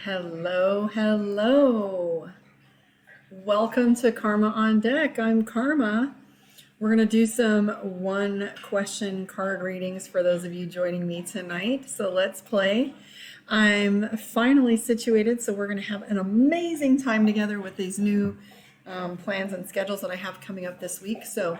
Hello, hello. Welcome to Karma on Deck. I'm Karma. We're going to do some one question card readings for those of you joining me tonight. So let's play. I'm finally situated, so we're going to have an amazing time together with these new plans and schedules that I have coming up this week. So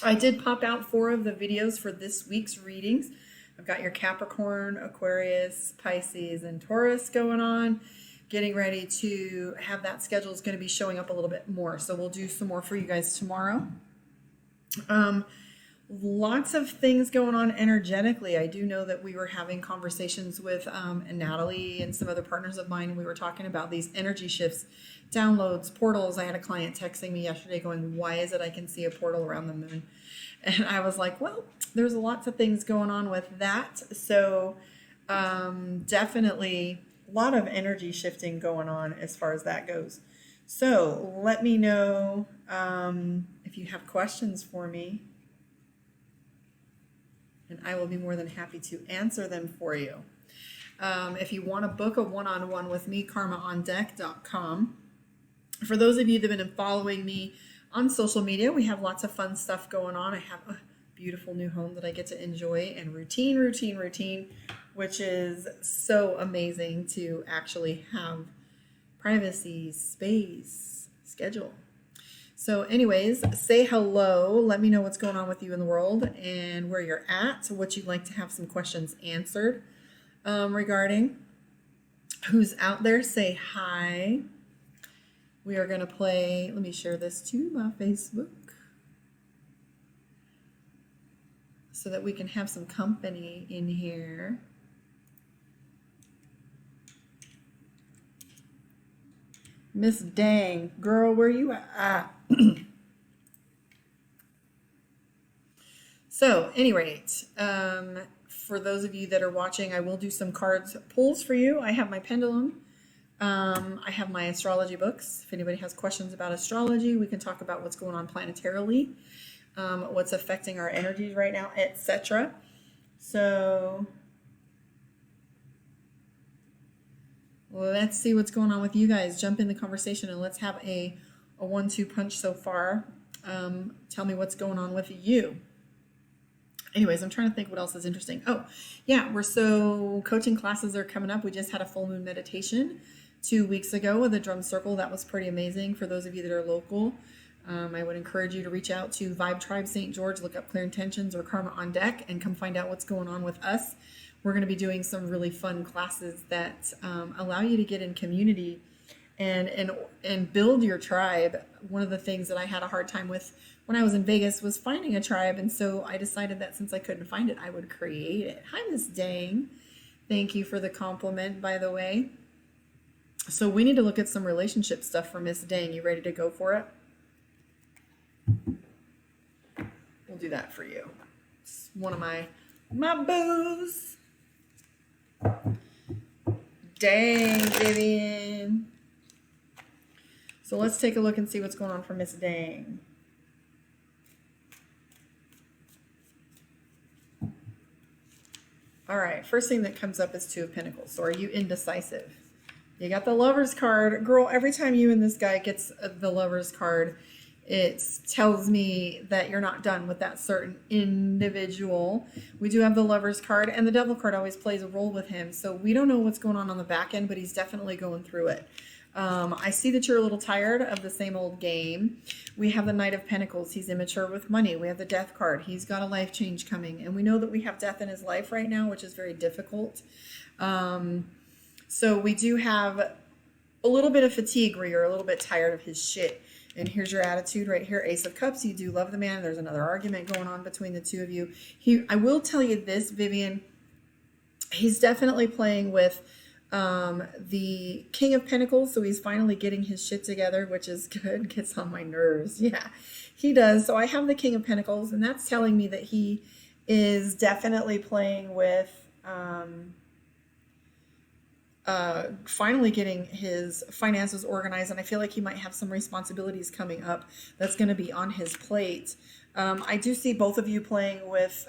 I did pop out 4 of the videos for this week's readings. I've got your Capricorn, Aquarius, Pisces, and Taurus going on. Getting ready to have that schedule is going to be showing up a little bit more. So we'll do some more for you guys tomorrow. Lots of things going on energetically. I do know that we were having conversations with Natalie and some other partners of mine. And we were talking about these energy shifts, downloads, portals. I had a client texting me yesterday going, why is it I can see a portal around the moon? And I was like, well, there's lots of things going on with that. So definitely a lot of energy shifting going on as far as that goes. So let me know if you have questions for me, and I will be more than happy to answer them for you. If you want to book a one-on-one with me, karmaondeck.com. For those of you that have been following me on social media, we have lots of fun stuff going on. I have a beautiful new home that I get to enjoy, and routine, which is so amazing to actually have privacy, space, schedule. So anyways, say hello. Let me know what's going on with you in the world and where you're at, what you'd like to have some questions answered regarding. Who's out there? Say hi. We are going to play, let me share this to my Facebook so that we can have some company in here. Miss Dang, girl, where you at? So, any rate, for those of you that are watching, I will do some cards pulls for you. I have my pendulum. I have my astrology books. If anybody has questions about astrology, we can talk about what's going on planetarily, what's affecting our energies right now, etc. So let's see what's going on with you guys. Jump in the conversation and let's have a 1-2 punch so far. Tell me what's going on with you. Anyways, I'm trying to think what else is interesting. Oh, yeah, coaching classes are coming up. We just had a full moon meditation 2 weeks ago with a drum circle. That was pretty amazing. For those of you that are local, I would encourage you to reach out to Vibe Tribe St. George, look up Clear Intentions or Karma on Deck, and come find out what's going on with us. We're going to be doing some really fun classes that allow you to get in community and build your tribe. One of the things that I had a hard time with when I was in Vegas was finding a tribe, and so I decided that since I couldn't find it, I would create it. Hi, Miss Dang. Thank you for the compliment, by the way. So we need to look at some relationship stuff for Miss Dang. You ready to go for it? We'll do that for you. It's one of my boos. Dang, Vivian. So let's take a look and see what's going on for Miss Dang. All right, first thing that comes up is 2 of Pentacles. So are you indecisive? You got the Lover's card. Girl, every time you and this guy gets the Lover's card, it tells me that you're not done with that certain individual. We do have the Lover's card, and the Devil card always plays a role with him. So we don't know what's going on the back end, but he's definitely going through it. I see that you're a little tired of the same old game. We have the Knight of Pentacles. He's immature with money. We have the Death card. He's got a life change coming. And we know that we have death in his life right now, which is very difficult. So we do have a little bit of fatigue where you're a little bit tired of his shit. And here's your attitude right here. Ace of Cups. You do love the man. There's another argument going on between the two of you. I will tell you this, Vivian. He's definitely playing with the King of Pentacles, so he's finally getting his shit together, which is good. Gets on my nerves. Yeah, he does. So I have the King of Pentacles, and that's telling me that he is definitely playing with finally getting his finances organized, and I feel like he might have some responsibilities coming up that's going to be on his plate. I do see both of you playing with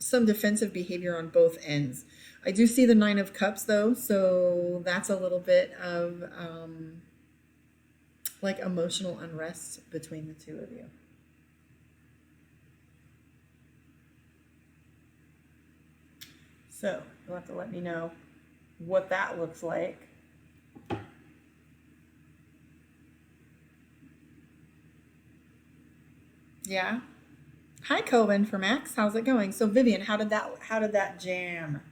some defensive behavior on both ends. I do see the Nine of Cups though, so that's a little bit of like emotional unrest between the two of you. So you'll have to let me know what that looks like. Yeah. Hi, Coven from Max. How's it going? So Vivian, how did that jam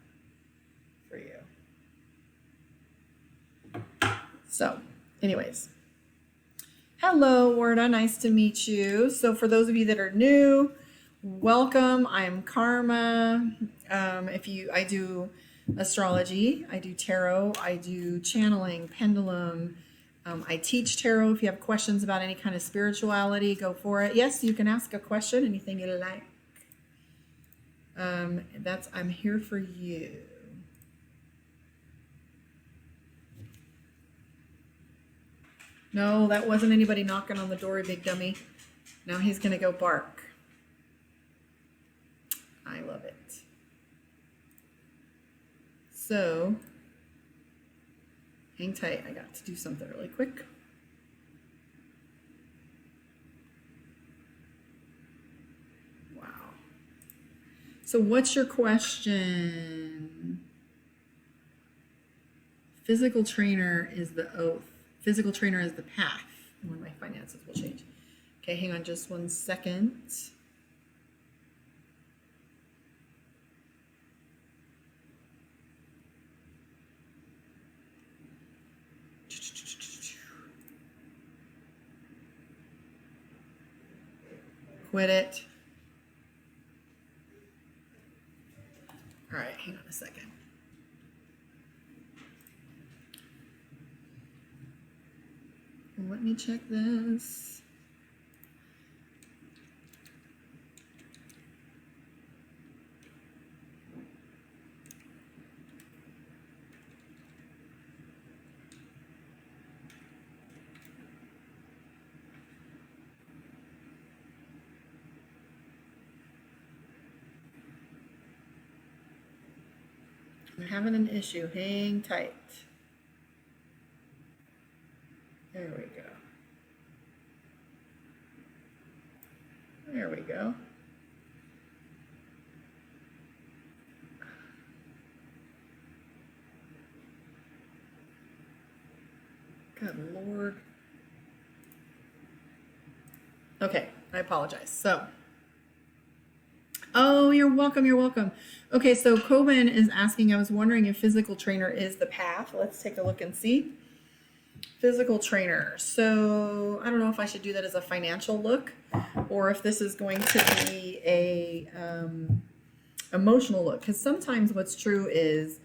for you? So, anyways. Hello, Warda. Nice to meet you. So for those of you that are new, welcome. I am Karma. I do astrology, I do tarot, I do channeling, pendulum. I teach tarot. If you have questions about any kind of spirituality, go for it. Yes, you can ask a question, anything you like. I'm here for you. No, that wasn't anybody knocking on the door, you big dummy. Now he's gonna go bark. I love it. So, hang tight. I got to do something really quick. Wow. So what's your question? Physical trainer is the oath. Physical trainer is the path. When my finances will change. Okay, hang on just 1 second. Quit it. All right, hang on a second. Let me check this. I'm having an issue. Hang tight. There we go. There we go. Good Lord. Okay, I apologize. So, oh, you're welcome. You're welcome. Okay, so Coben is asking, I was wondering if physical trainer is the path. Let's take a look and see. Physical trainer. So I don't know if I should do that as a financial look or if this is going to be a emotional look. Because sometimes what's true is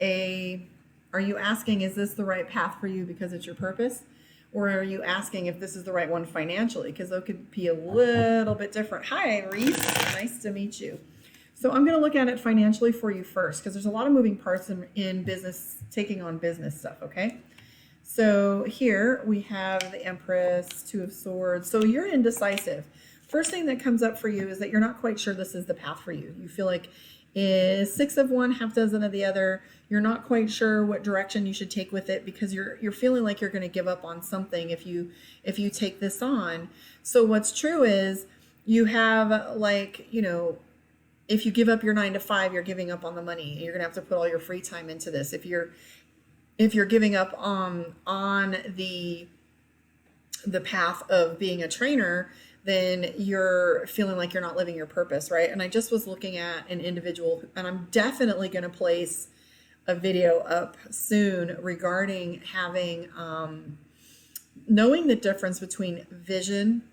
are you asking, is this the right path for you because it's your purpose? Or are you asking if this is the right one financially? Because those could be a little bit different. Hi, Reese. Nice to meet you. So I'm going to look at it financially for you first because there's a lot of moving parts in business, taking on business stuff, okay? So here we have the Empress, Two of Swords. So you're indecisive. First thing that comes up for you is that you're not quite sure this is the path for you. You feel like is 6 of one, half dozen of the other. You're not quite sure what direction you should take with it because you're feeling like you're going to give up on something if you take this on. So what's true is you have like, you know, if you give up your 9 to 5, you're giving up on the money. You're going to have to put all your free time into this. If you're giving up on the path of being a trainer, then you're feeling like you're not living your purpose, right? And I just was looking at an individual, and I'm definitely going to place a video up soon regarding having, knowing the difference between vision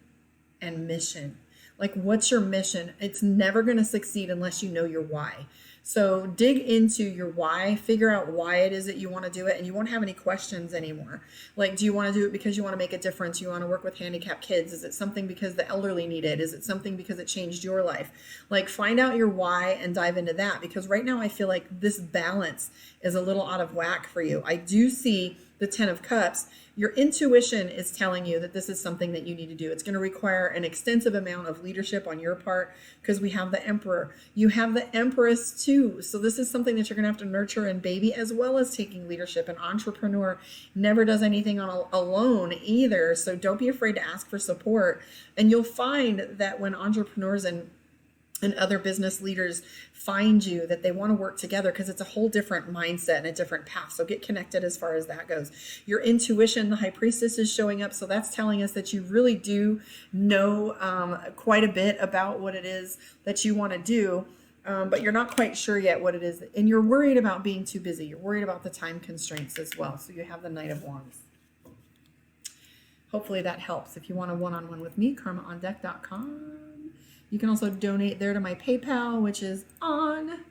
and mission. Like, what's your mission? It's never going to succeed unless you know your why. So dig into your why, figure out why it is that you want to do it, and you won't have any questions anymore. Like, do you want to do it because you want to make a difference? You want to work with handicapped kids? Is it something because the elderly need it? Is it something because it changed your life? Like, find out your why and dive into that, because right now I feel like this balance is a little out of whack for you. I do see the 10 of Cups, your intuition is telling you that this is something that you need to do. It's going to require an extensive amount of leadership on your part because we have the Emperor. You have the Empress too. So this is something that you're going to have to nurture and baby, as well as taking leadership. An entrepreneur never does anything alone either. So don't be afraid to ask for support. And you'll find that when entrepreneurs and other business leaders find you, that they want to work together because it's a whole different mindset and a different path. So get connected as far as that goes. Your intuition, the High Priestess is showing up. So that's telling us that you really do know quite a bit about what it is that you want to do. But you're not quite sure yet what it is. And you're worried about being too busy. You're worried about the time constraints as well. So you have the Knight of Wands. Hopefully that helps. If you want a one-on-one with me, karmaondeck.com. You can also donate there to my PayPal, which is on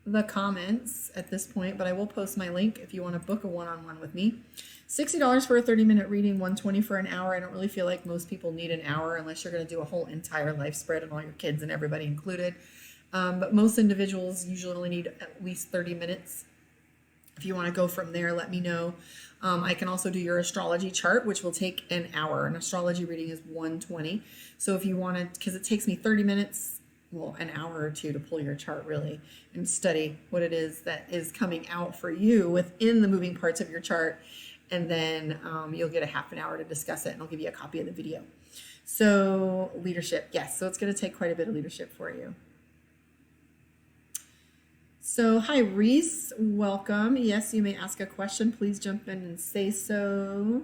the comments at this point, but I will post my link if you want to book a one-on-one with me. $60 for a 30-minute reading, $120 for an hour. I don't really feel like most people need an hour unless you're going to do a whole entire life spread and all your kids and everybody included. But most individuals usually only need at least 30 minutes. If you want to go from there, let me know. I can also do your astrology chart, which will take an hour. An astrology reading is $120. So if you want to, because it takes me 30 minutes, well, an hour or two to pull your chart really and study what it is that is coming out for you within the moving parts of your chart. And then you'll get a half an hour to discuss it, and I'll give you a copy of the video. So leadership, yes. So it's going to take quite a bit of leadership for you. So, hi, Reese. Welcome. Yes, you may ask a question. Please jump in and say so.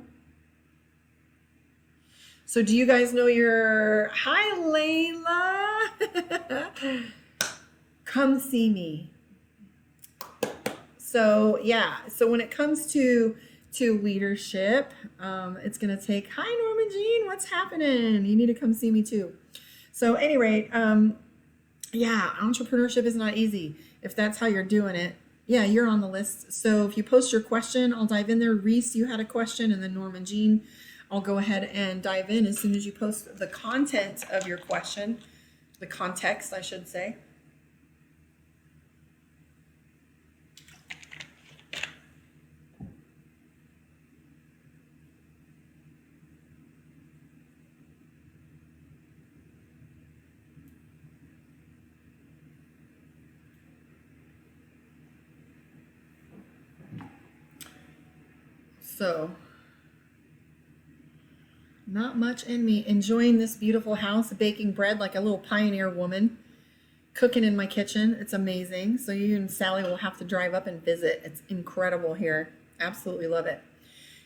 So, do you guys know your... Hi, Layla. Come see me. So, yeah. So, when it comes to leadership, it's going to take... Hi, Norma Jean. What's happening? You need to come see me, too. So, at any rate, yeah, entrepreneurship is not easy. If that's how you're doing it, yeah, you're on the list. So if you post your question, I'll dive in there. Reese, you had a question, and then Norman Jean, I'll go ahead and dive in as soon as you post the content of your question, the context, I should say. So, not much in me. Enjoying this beautiful house, baking bread like a little pioneer woman, cooking in my kitchen. It's amazing. So you and Sally will have to drive up and visit. It's incredible here. Absolutely love it.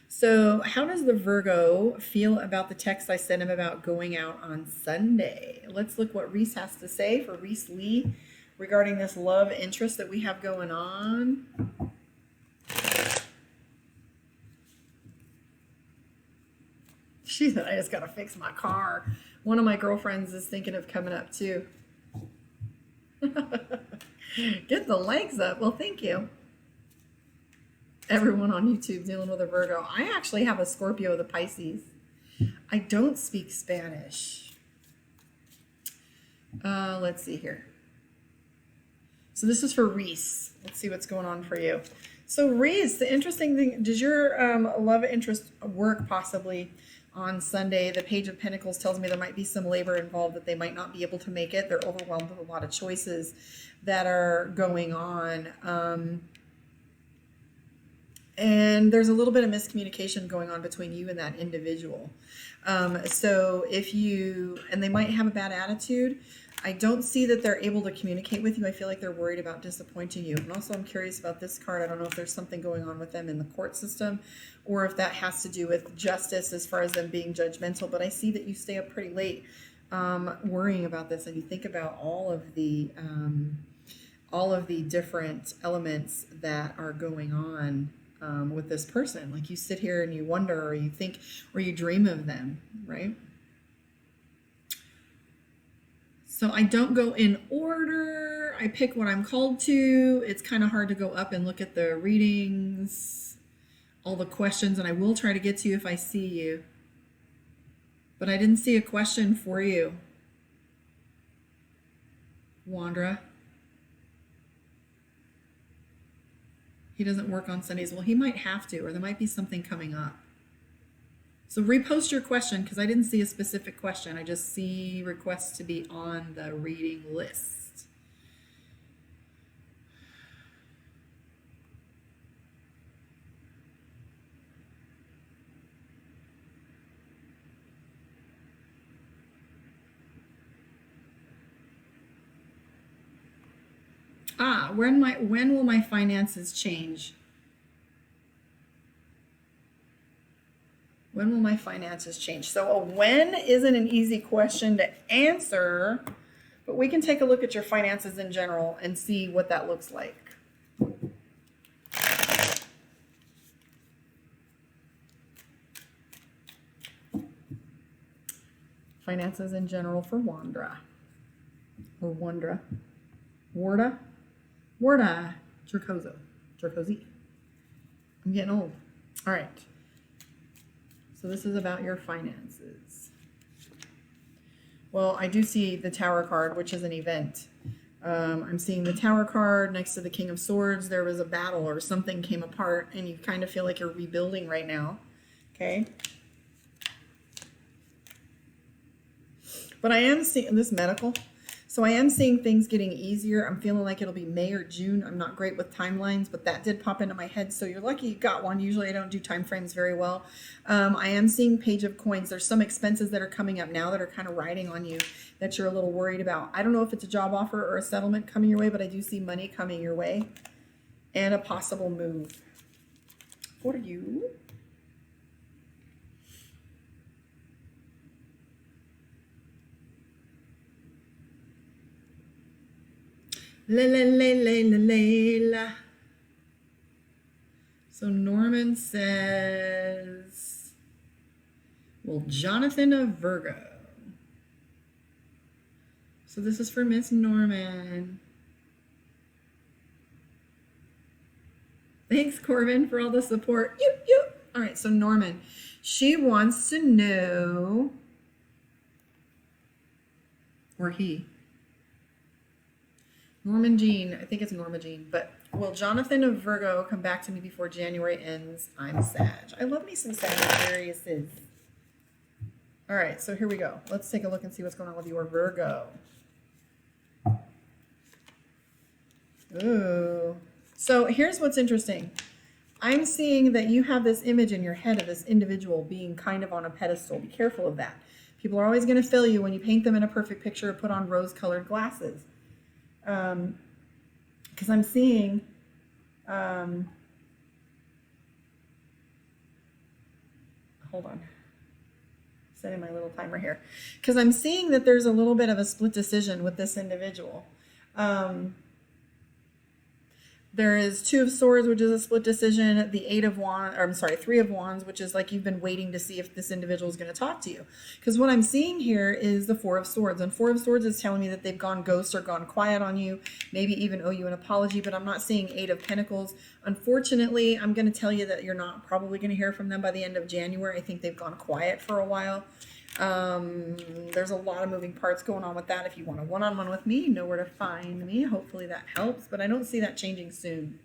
So how does the Virgo feel about the text I sent him about going out on Sunday? Let's look what Reese has to say for Reese Lee regarding this love interest that we have going on. She said, I just got to fix my car. One of my girlfriends is thinking of coming up too. Get the legs up. Well, thank you. Everyone on YouTube dealing with a Virgo. I actually have a Scorpio, the Pisces. I don't speak Spanish. Let's see here. So this is for Reese. Let's see what's going on for you. So Reese, the interesting thing, does your love interest work possibly on Sunday? The Page of Pentacles tells me there might be some labor involved, that they might not be able to make it. They're overwhelmed with a lot of choices that are going on. And there's a little bit of miscommunication going on between you and that individual. So if you, and they might have a bad attitude. I don't see that they're able to communicate with you. I feel like they're worried about disappointing you. And also I'm curious about this card. I don't know if there's something going on with them in the court system, or if that has to do with justice as far as them being judgmental. But I see that you stay up pretty late worrying about this, and you think about all of the different elements that are going on with this person. Like you sit here and you wonder, or you think, or you dream of them, right? So I don't go in order. I pick what I'm called to. It's kind of hard to go up and look at the readings, all the questions, and I will try to get to you if I see you. But I didn't see a question for you, Wandra. He doesn't work on Sundays. Well, he might have to, or there might be something coming up. So repost your question, because I didn't see a specific question. I just see requests to be on the reading list. When will my finances change? When will my finances change? So a when isn't an easy question to answer, but we can take a look at your finances in general and see what that looks like. Finances in general for Wandra. Or Wandra. Warda. Jerkozy. I'm getting old. All right. So this is about your finances. Well, I do see the Tower card, which is an event. I'm seeing the Tower card next to the King of Swords. There was a battle or something came apart, and you kind of feel like you're rebuilding right now. Okay. But I am seeing this medical. So I am seeing things getting easier. I'm feeling like it'll be May or June. I'm not great with timelines, but that did pop into my head. So you're lucky you got one. Usually I don't do time frames very well. I am seeing Page of Coins. There's some expenses that are coming up now that are kind of riding on you that you're a little worried about. I don't know if it's a job offer or a settlement coming your way, but I do see money coming your way and a possible move for you. La. So Norman says, well, Jonathan of Virgo. So this is for Miss Norman. Thanks, Corbin, for all the support. All right, so Norman, she wants to know, or he. Norman Jean, I think it's Norma Jean, but will Jonathan of Virgo come back to me before January ends? I'm Sag. I love me some Sagittarius. All right, so here we go. Let's take a look and see what's going on with your Virgo. Ooh. So here's what's interesting. I'm seeing that you have this image in your head of this individual being kind of on a pedestal. Be careful of that. People are always going to fail you when you paint them in a perfect picture or put on rose-colored glasses. Because I'm seeing, hold on, setting my little timer here, because I'm seeing that there's a little bit of a split decision with this individual. There is Two of Swords, which is a split decision. The Eight of Wands, or I'm sorry, Three of Wands, which is like you've been waiting to see if this individual is going to talk to you. Because what I'm seeing here is the Four of Swords. And Four of Swords is telling me that they've gone ghost or gone quiet on you, maybe even owe you an apology, but I'm not seeing Eight of Pentacles. Unfortunately, I'm going to tell you that you're not probably going to hear from them by the end of January. I think they've gone quiet for a while. There's a lot of moving parts going on with that. If you want a one-on-one with me, you know where to find me. Hopefully that helps, but I don't see that changing soon.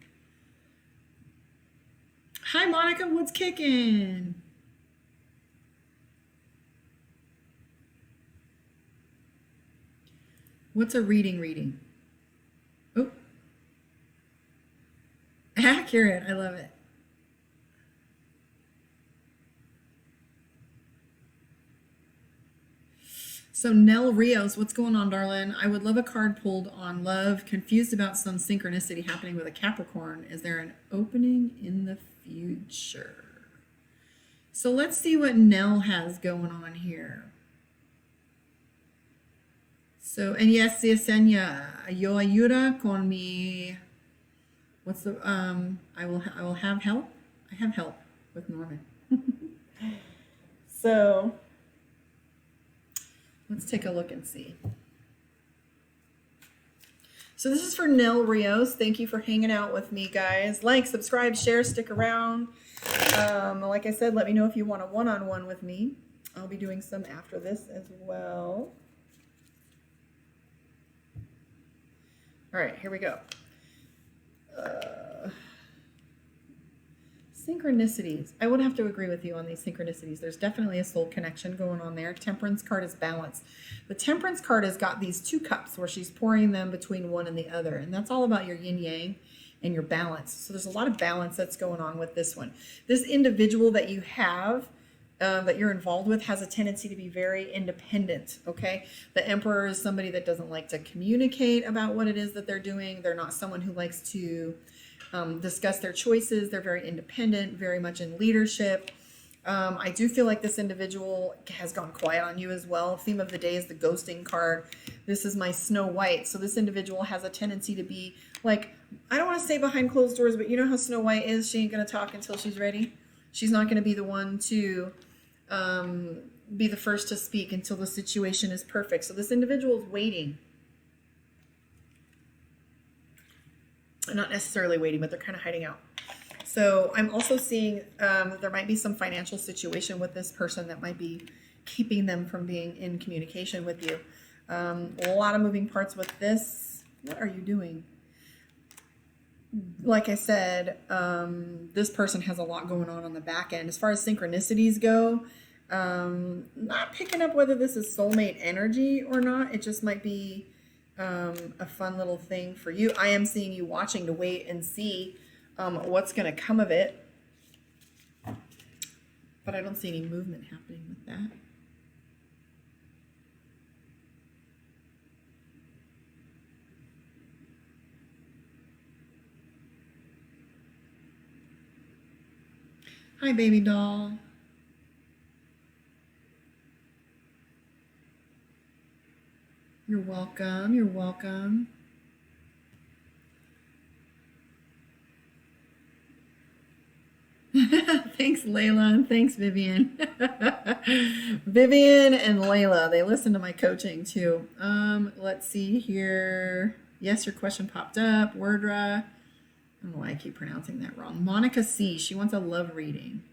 Hi, Monica, what's kicking? What's a reading? Oh, accurate. I love it. So Nell Rios, what's going on, darling? I would love a card pulled on love. Confused about some synchronicity happening with a Capricorn. Is there an opening in the future? So let's see what Nell has going on here. So, and yes, Yesenia, yo ayuda con mi. What's the I will have help. I have help with Norman. So let's take a look and see. So this is for Nell Rios. Thank you for hanging out with me, guys. Like, subscribe, share, stick around. Like I said, let me know if you want a one-on-one with me. I'll be doing some after this as well. All right, here we go. Synchronicities. I would have to agree with you on these synchronicities. There's definitely a soul connection going on there. Temperance card is balance. The Temperance card has got these two cups where she's pouring them between one and the other. And that's all about your yin yang and your balance. So there's a lot of balance that's going on with this one. This individual that you have, that you're involved with, has a tendency to be very independent, okay? The Emperor is somebody that doesn't like to communicate about what it is that they're doing. They're not someone who likes to discuss their choices. They're very independent, very much in leadership. I do feel like this individual has gone quiet on you as well. Theme of the day is the ghosting card. This is my Snow White. So this individual has a tendency to be like, I don't want to say behind closed doors, but you know how Snow White is. She ain't going to talk until she's ready. She's not going to be the one to be the first to speak until the situation is perfect. So this individual is waiting. Not necessarily waiting, but they're kind of hiding out. So I'm also seeing that there might be some financial situation with this person that might be keeping them from being in communication with you. A lot of moving parts with this. What are you doing? Like I said, this person has a lot going on the back end. As far as synchronicities go, not picking up whether this is soulmate energy or not. It just might be a fun little thing for you. I am seeing you watching to wait and see what's going to come of it. But I don't see any movement happening with that. Hi, baby doll. You're welcome. You're welcome. Thanks, Layla, and thanks, Vivian. Vivian and Layla, they listen to my coaching too. Let's see here. Yes, your question popped up. Wordra. I don't know why I keep pronouncing that wrong. Monica C. She wants a love reading.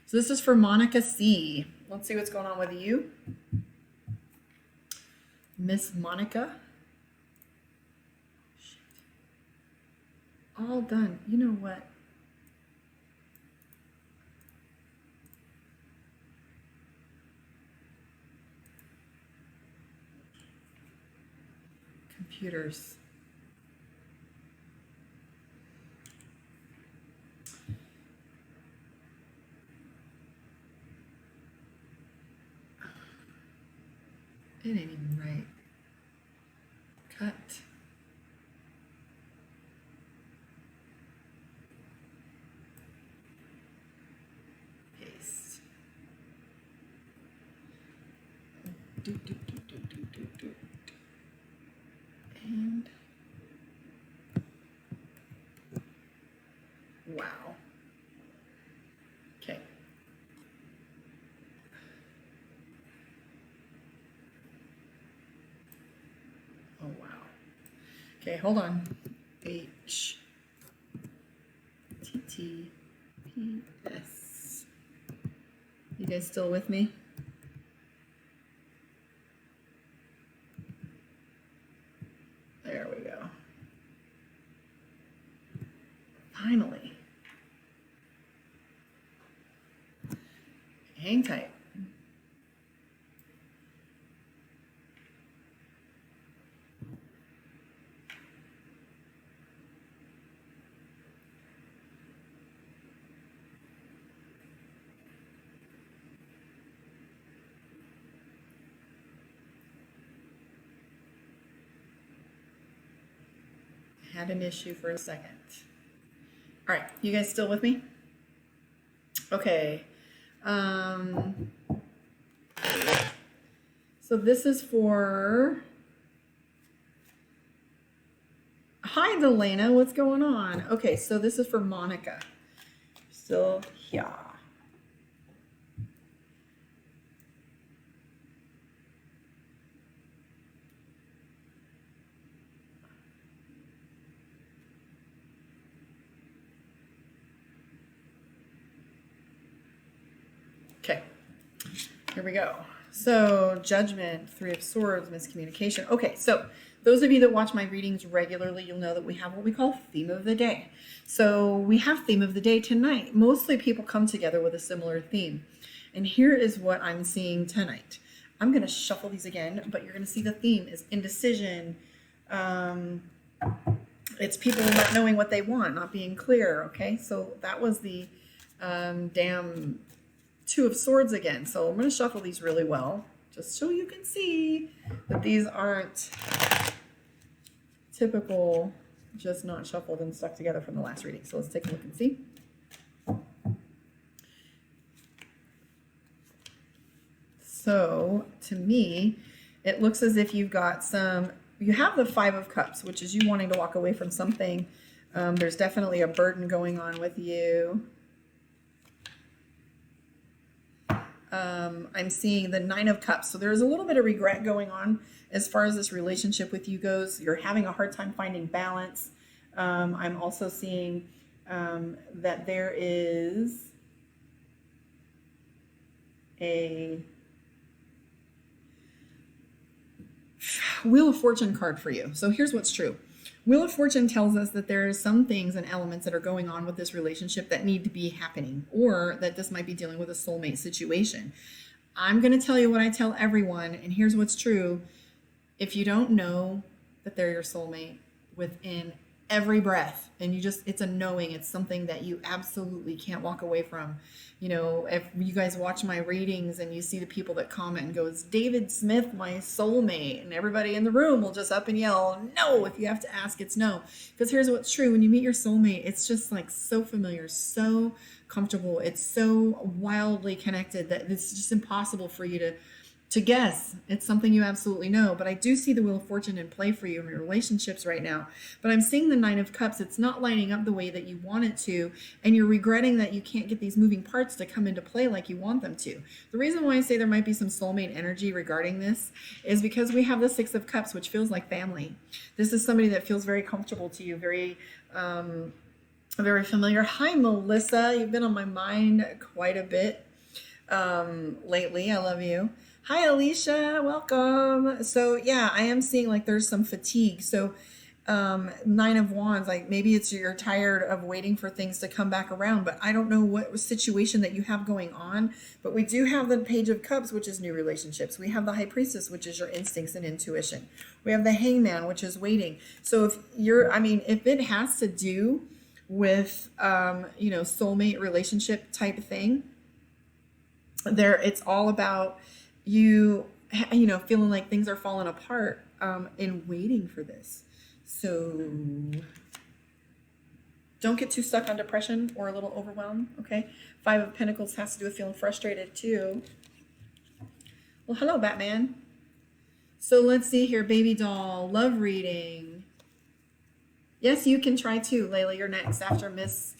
So this is for Monica C. Let's see what's going on with you. Miss Monica. Shit. All done. You know what? Computers. It ain't even right. Cut. Paste. Do. And wow. Okay. Oh, wow. Okay, hold on. H T T P S. You guys still with me? There we go. Finally. Hang tight. Had an issue for a second. All right, you guys still with me? Okay. So this is for... Hi, Delana. What's going on? Okay, so this is for Monica. Still here. Okay, here we go. So Judgment, Three of Swords, miscommunication. Okay, so those of you that watch my readings regularly, you'll know that we have what we call theme of the day. So we have theme of the day tonight. Mostly people come together with a similar theme. And here is what I'm seeing tonight. I'm going to shuffle these again, but you're going to see the theme is indecision. It's people not knowing what they want, not being clear, okay? So that was the damn Two of Swords again. So I'm going to shuffle these really well, just so you can see that these aren't typical, just not shuffled and stuck together from the last reading. So let's take a look and see. So to me, it looks as if you've got you have the Five of Cups, which is you wanting to walk away from something. There's definitely a burden going on with you. I'm seeing the Nine of Cups. So there's a little bit of regret going on as far as this relationship with you goes. You're having a hard time finding balance. I'm also seeing that there is a Wheel of Fortune card for you. So here's what's true. Wheel of Fortune tells us that there are some things and elements that are going on with this relationship that need to be happening, or that this might be dealing with a soulmate situation. I'm going to tell you what I tell everyone, and here's what's true. If you don't know that they're your soulmate within every breath, and it's a knowing, it's something that you absolutely can't walk away from. You know, if you guys watch my readings and you see the people that comment and goes, David Smith, my soulmate, and everybody in the room will just up and yell, no. If you have to ask, it's no. Because here's what's true. When you meet your soulmate, it's just like so familiar, so comfortable. It's so wildly connected that it's just impossible for you to guess. It's something you absolutely know. But I do see the Wheel of Fortune in play for you in your relationships right now. But I'm seeing the Nine of Cups. It's not lining up the way that you want it to. And you're regretting that you can't get these moving parts to come into play like you want them to. The reason why I say there might be some soulmate energy regarding this is because we have the Six of Cups, which feels like family. This is somebody that feels very comfortable to you, very familiar. Hi, Melissa. You've been on my mind quite a bit lately. I love you. Hi, Alicia. Welcome. So yeah, I am seeing like there's some fatigue. So Nine of Wands, like maybe you're tired of waiting for things to come back around, but I don't know what situation that you have going on. But we do have the Page of Cups, which is new relationships. We have the High Priestess, which is your instincts and intuition. We have the Hangman, which is waiting. So if it has to do with soulmate relationship type thing, it's all about you feeling like things are falling apart and waiting for this. So don't get too stuck on depression or a little overwhelmed, okay? Five of Pentacles has to do with feeling frustrated too. Well, hello, Batman. So let's see here, baby doll, love reading. Yes, you can try too, Layla. You're next after Miss.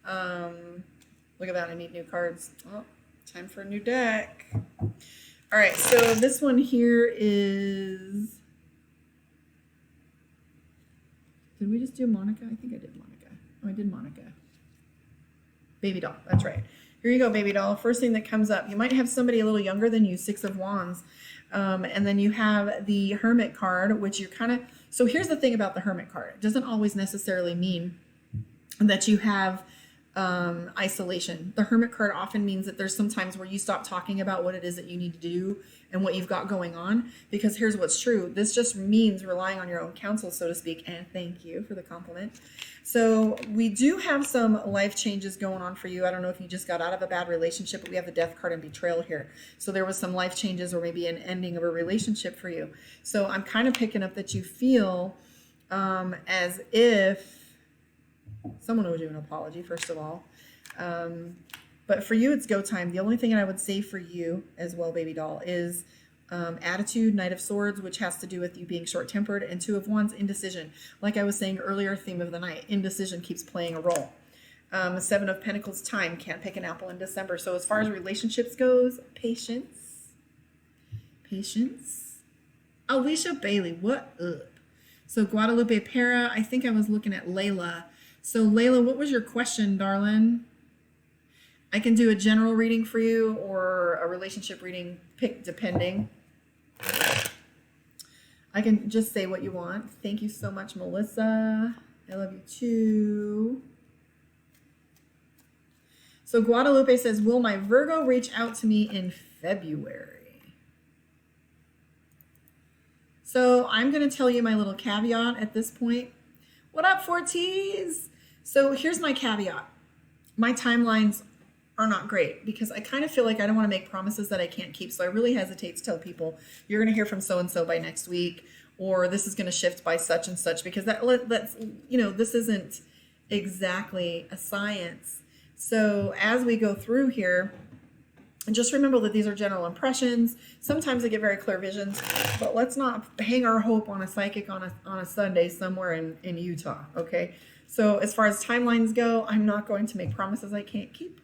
Look at that, I need new cards. Oh, time for a new deck. All right, so this one here is, did we just do Monica? I think I did Monica. Oh, I did Monica. Baby doll, that's right. Here you go, baby doll. First thing that comes up, you might have somebody a little younger than you, Six of Wands. And then you have the Hermit card, which you're so here's the thing about the Hermit card. It doesn't always necessarily mean that you have isolation. The Hermit card often means that there's some times where you stop talking about what it is that you need to do and what you've got going on, because here's what's true. This just means relying on your own counsel, so to speak, and thank you for the compliment. So we do have some life changes going on for you. I don't know if you just got out of a bad relationship, but we have the Death card and Betrayal here. So there was some life changes or maybe an ending of a relationship for you. So I'm kind of picking up that you feel as if someone owes you an apology, first of all. But for you, it's go time. The only thing I would say for you as well, baby doll, is attitude, Knight of Swords, which has to do with you being short-tempered, and Two of Wands, indecision. Like I was saying earlier, theme of the night, indecision keeps playing a role. Seven of Pentacles, time, can't pick an apple in December. So as far as relationships goes, patience. Patience. Alicia Bailey, what up? So Guadalupe Pera, I think I was looking at Layla. So Layla, what was your question, darling? I can do a general reading for you or a relationship reading, pick depending. I can just say what you want. Thank you so much, Melissa. I love you too. So Guadalupe says, will my Virgo reach out to me in February? So I'm going to tell you my little caveat at this point. What up, Forties? So here's my caveat. My timelines are not great because I kind of feel like I don't want to make promises that I can't keep. So I really hesitate to tell people you're going to hear from so-and-so by next week, or this is going to shift by such and such, because that's, you know, this isn't exactly a science. So as we go through here, and just remember that these are general impressions. Sometimes I get very clear visions, but let's not hang our hope on a psychic on a Sunday somewhere in Utah, okay? So as far as timelines go, I'm not going to make promises I can't keep.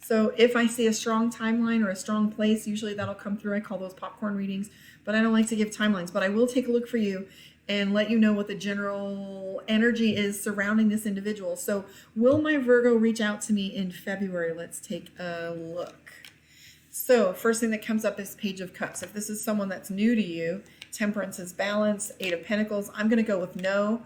So if I see a strong timeline or a strong place, usually that'll come through. I call those popcorn readings, but I don't like to give timelines. But I will take a look for you and let you know what the general energy is surrounding this individual. So will my Virgo reach out to me in February? Let's take a look. So first thing that comes up is Page of Cups. If this is someone that's new to you, Temperance is balance, Eight of Pentacles, I'm going to go with no.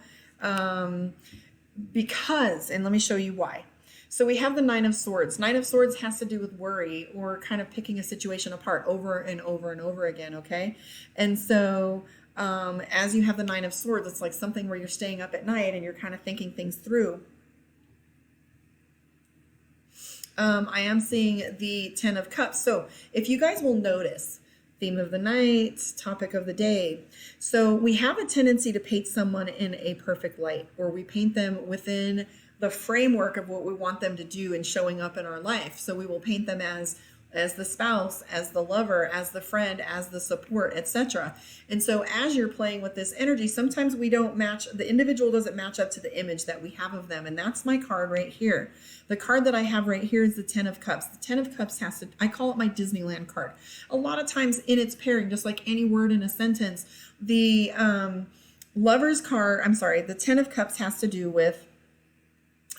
Because, and let me show you why. So we have the Nine of Swords. Nine of Swords has to do with worry or kind of picking a situation apart over and over and over again, okay? And so as you have the Nine of Swords, it's like something where you're staying up at night and you're kind of thinking things through. I am seeing the Ten of Cups. So if you guys will notice, theme of the night, topic of the day. So we have a tendency to paint someone in a perfect light, or we paint them within the framework of what we want them to do and showing up in our life. So we will paint them as the spouse, as the lover, as the friend, as the support, etc. And so as you're playing with this energy, sometimes we don't match, the individual doesn't match up to the image that we have of them. And that's my card right here. The card that I have right here is the Ten of Cups. The Ten of Cups has to, I call it my Disneyland card. A lot of times in its pairing, just like any word in a sentence, the Lover's card, I'm sorry, the Ten of Cups has to do with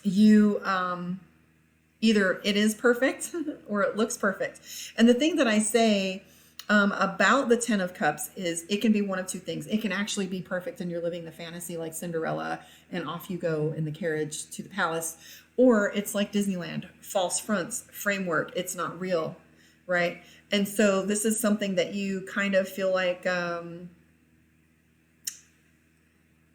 you, either it is perfect or it looks perfect. And the thing that I say about the Ten of Cups is it can be one of two things. It can actually be perfect and you're living the fantasy like Cinderella and off you go in the carriage to the palace. Or it's like Disneyland, false fronts, framework. It's not real, right? And so this is something that you kind of feel like they're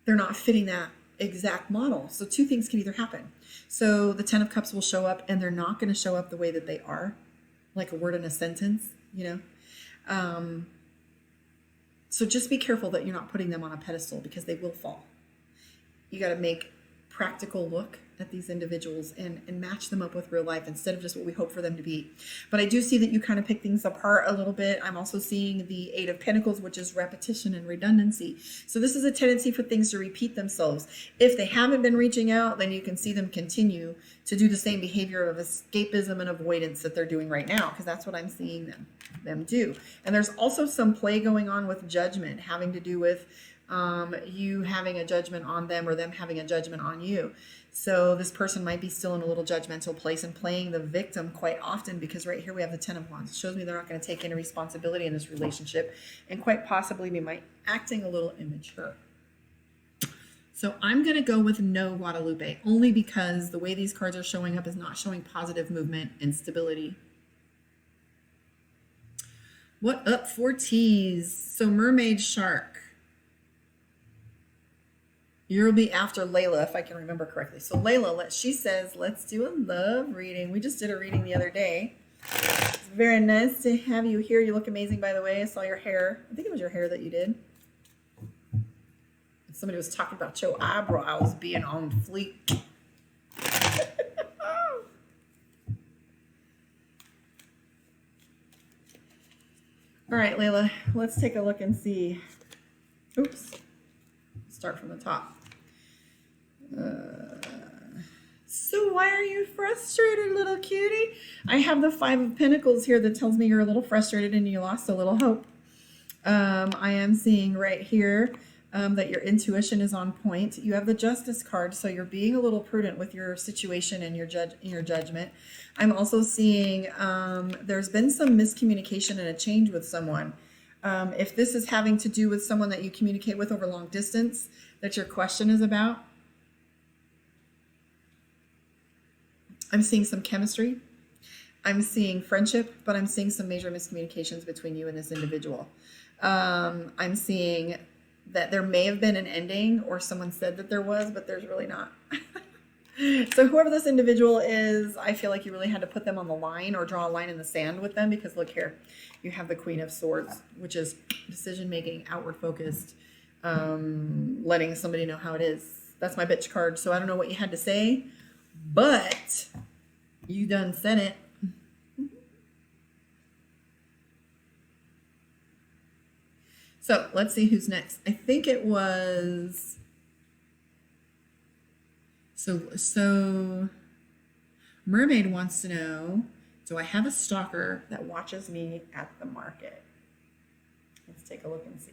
not fitting that exact model. So two things can either happen. So the Ten of Cups will show up and they're not going to show up the way that they are, like a word in a sentence, you know. So just be careful that you're not putting them on a pedestal because they will fall. You got to make practical look at these individuals and match them up with real life instead of just what we hope for them to be. But I do see that you kind of pick things apart a little bit. I'm also seeing the Eight of Pentacles, which is repetition and redundancy. So this is a tendency for things to repeat themselves. If they haven't been reaching out, then you can see them continue to do the same behavior of escapism and avoidance that they're doing right now, because that's what I'm seeing them do. And there's also some play going on with judgment, having to do with you having a judgment on them or them having a judgment on you. So this person might be still in a little judgmental place and playing the victim quite often, because right here we have the Ten of Wands. It shows me they're not going to take any responsibility in this relationship and quite possibly be acting a little immature. So I'm going to go with no, Guadalupe, only because the way these cards are showing up is not showing positive movement and stability. What up, Forties? So Mermaid Shark. You'll be after Layla, if I can remember correctly. So Layla, she says, let's do a love reading. We just did a reading the other day. It's very nice to have you here. You look amazing, by the way. I saw your hair. I think it was your hair that you did. Somebody was talking about your eyebrows being on fleek. All right, Layla, let's take a look and see. Oops. Start from the top. So why are you frustrated, little cutie? I have the Five of Pentacles here that tells me you're a little frustrated and you lost a little hope. I am seeing right here that your intuition is on point. You have the Justice card, so you're being a little prudent with your situation and your judgment. I'm also seeing there's been some miscommunication and a change with someone. If this is having to do with someone that you communicate with over long distance, that your question is about, I'm seeing some chemistry. I'm seeing friendship, but I'm seeing some major miscommunications between you and this individual. I'm seeing that there may have been an ending, or someone said that there was, but there's really not. So whoever this individual is, I feel like you really had to put them on the line or draw a line in the sand with them, because look here, you have the Queen of Swords, which is decision-making, outward focused, letting somebody know how it is. That's my bitch card. So I don't know what you had to say, but you done said it. So let's see who's next. I think it was, so Mermaid wants to know, do I have a stalker that watches me at the market? Let's take a look and see.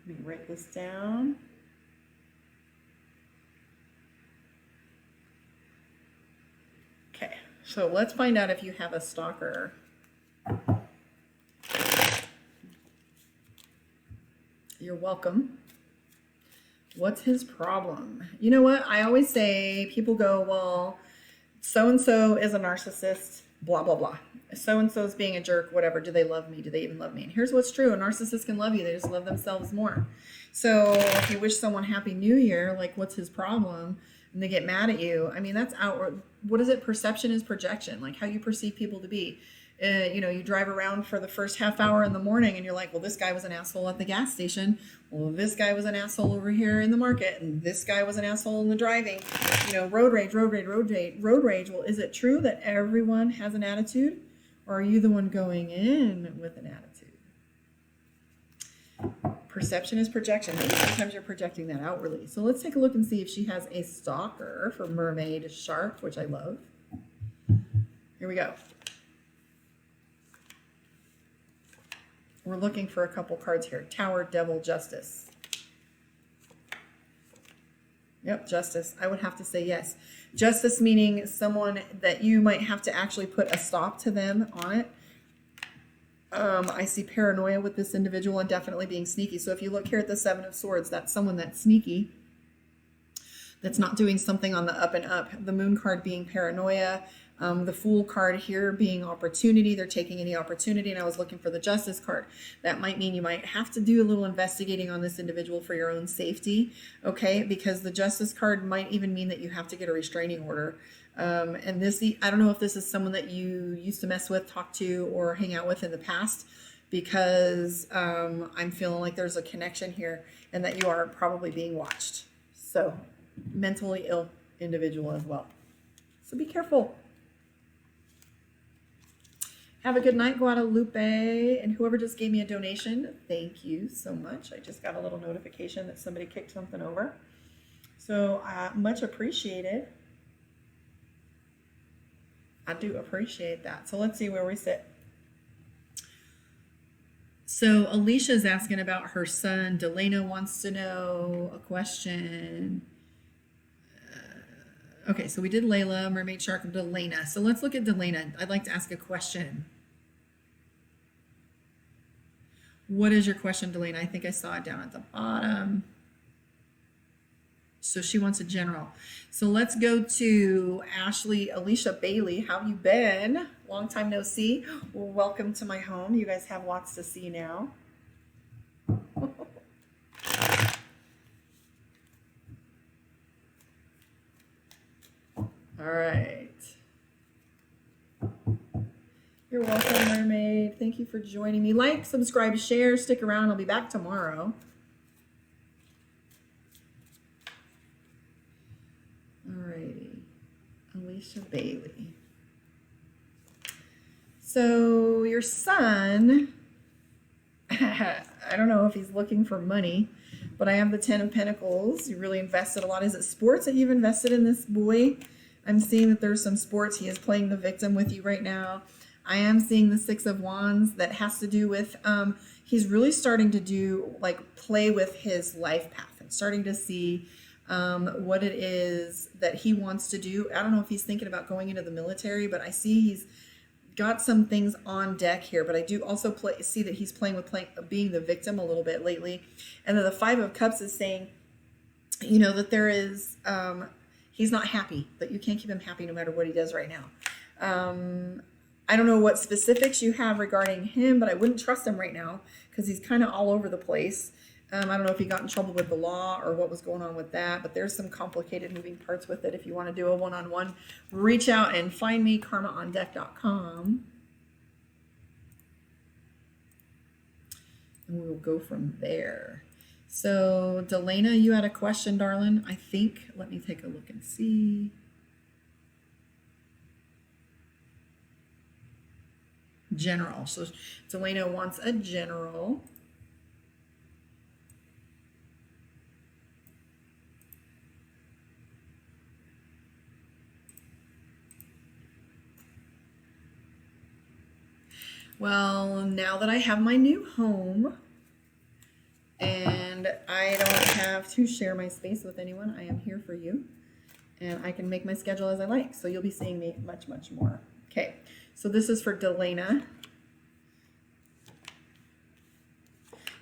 Let me write this down. Okay, so let's find out if you have a stalker. You're welcome. What's his problem? You know what? I always say, people go, well, so-and-so is a narcissist, blah, blah, blah. So-and-so is being a jerk, whatever. Do they love me? Do they even love me? And here's what's true. A narcissist can love you. They just love themselves more. So if you wish someone Happy New Year, like, what's his problem? And they get mad at you. I mean, that's outward. What is it? Perception is projection, like how you perceive people to be. You know, you drive around for the first half hour in the morning and you're like, well, this guy was an asshole at the gas station. Well, this guy was an asshole over here in the market. And this guy was an asshole in the driving. You know, road rage, road rage, road rage, road rage. Well, is it true that everyone has an attitude? Or are you the one going in with an attitude? Perception is projection. Maybe sometimes you're projecting that outwardly. So let's take a look and see if she has a stalker for Mermaid Shark, which I love. Here we go. We're looking for a couple cards here. Tower, Devil, Justice. Yep, Justice. I would have to say yes. Justice meaning someone that you might have to actually put a stop to them on it. I see paranoia with this individual and definitely being sneaky. So if you look here at the Seven of Swords, that's someone that's sneaky, that's not doing something on the up and up. The Moon card being paranoia. The Fool card here being opportunity. They're taking any opportunity. And I was looking for the Justice card. That might mean you might have to do a little investigating on this individual for your own safety. Okay, because the Justice card might even mean that you have to get a restraining order. And this, I don't know if this is someone that you used to mess with, talk to, or hang out with in the past, because I'm feeling like there's a connection here and that you are probably being watched. So mentally ill individual as well. So be careful. Have a good night, Guadalupe. And whoever just gave me a donation, thank you so much. I just got a little notification that somebody kicked something over. So much appreciated. I do appreciate that. So let's see where we sit. So Alicia's asking about her son. Delana wants to know a question. Okay, so we did Layla, Mermaid Shark, and Delana. So let's look at Delana. I'd like to ask a question. What is your question, Delana? I think I saw it down at the bottom. So she wants a general. So let's go to Ashley Alicia Bailey. How have you been? Long time no see. Well, welcome to my home. You guys have lots to see now. All right. You're welcome, Mermaid. Thank you for joining me. Like, subscribe, share, stick around. I'll be back tomorrow. Alrighty, Alicia Bailey. So your son, I don't know if he's looking for money, but I have the 10 of Pentacles. You really invested a lot. Is it sports that you've invested in this boy? I'm seeing that there's some sports. He is playing the victim with you right now. I am seeing the 6 of Wands that has to do with, he's really starting to do, like, play with his life path and starting to see what it is that he wants to do. I don't know if he's thinking about going into the military, but I see he's got some things on deck here. But I do also see that he's playing with being the victim a little bit lately. And then the Five of Cups is saying, you know, that there is, he's not happy, that you can't keep him happy no matter what he does right now. I don't know what specifics you have regarding him, but I wouldn't trust him right now because he's kind of all over the place. I don't know if he got in trouble with the law or what was going on with that, but there's some complicated moving parts with it. If you want to do a one-on-one, reach out and find me, karmaondeck.com. And we will go from there. So, Delana, you had a question, darling, I think. Let me take a look and see. General. So, Delana wants a general. Well, now that I have my new home and I don't have to share my space with anyone, I am here for you and I can make my schedule as I like. So you'll be seeing me much, much more. Okay, so this is for Delana.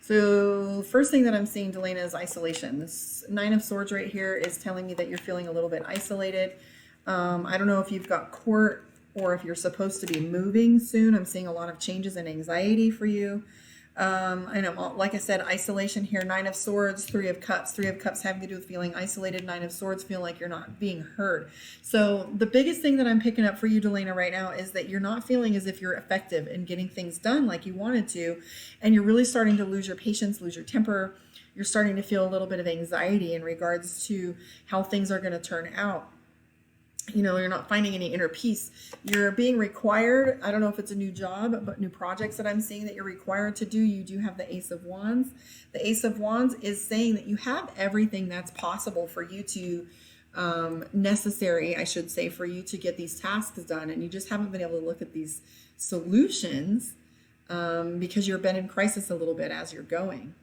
So first thing that I'm seeing, Delana, is isolation. This Nine of Swords right here is telling me that you're feeling a little bit isolated. I don't know if you've got court or if you're supposed to be moving soon. I'm seeing a lot of changes and anxiety for you. And like I said, isolation here, Nine of Swords, Three of Cups. Three of Cups having to do with feeling isolated. Nine of Swords, feel like you're not being heard. So the biggest thing that I'm picking up for you, Delana, right now is that you're not feeling as if you're effective in getting things done like you wanted to. And you're really starting to lose your patience, lose your temper. You're starting to feel a little bit of anxiety in regards to how things are going to turn out. You know, you're not finding any inner peace. You're being required. I don't know if it's a new job, but new projects that I'm seeing that you're required to do. You do have the Ace of Wands. The Ace of Wands is saying that you have everything that's possible for you to, necessary, I should say, for you to get these tasks done. And you just haven't been able to look at these solutions because you've been in crisis a little bit as you're going.